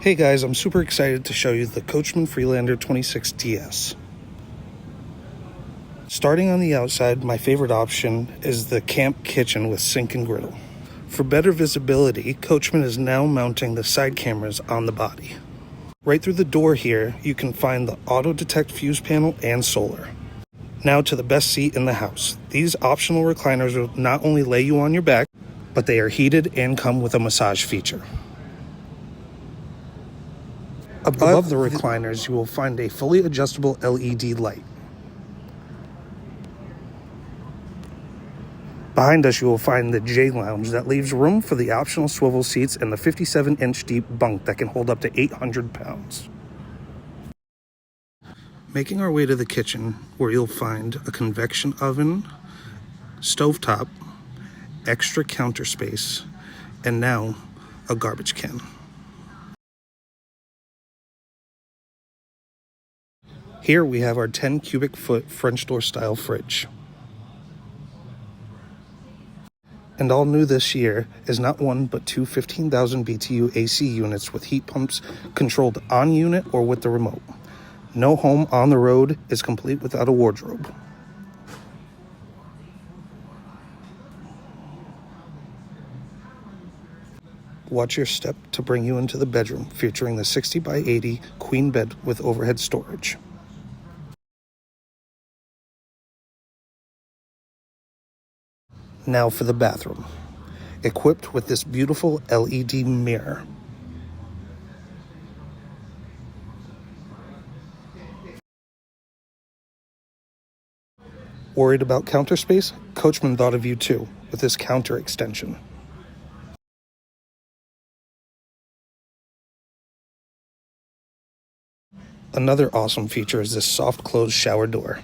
Hey guys, I'm super excited to show you the Coachmen Freelander 26DS. Starting on the outside, my favorite option is the camp kitchen with sink and griddle. For better visibility, Coachmen is now mounting the side cameras on the body. Right through the door here, you can find the auto-detect fuse panel and solar. Now to the best seat in the house. These optional recliners will not only lay you on your back, but they are heated and come with a massage feature. Above the recliners, you will find a fully adjustable LED light. Behind us, you will find the J Lounge that leaves room for the optional swivel seats and the 57-inch deep bunk that can hold up to 800 pounds. Making our way to the kitchen, where you'll find a convection oven, stovetop, extra counter space, and now a garbage can. Here we have our 10 cubic foot French door style fridge. And all new this year is not one but two 15,000 BTU AC units with heat pumps controlled on unit or with the remote. No home on the road is complete without a wardrobe. Watch your step to bring you into the bedroom, featuring the 60 by 80 queen bed with overhead storage. Now for the bathroom, equipped with this beautiful LED mirror. Worried about counter space? Coachmen thought of you too, with this counter extension. Another awesome feature is this soft closed shower door.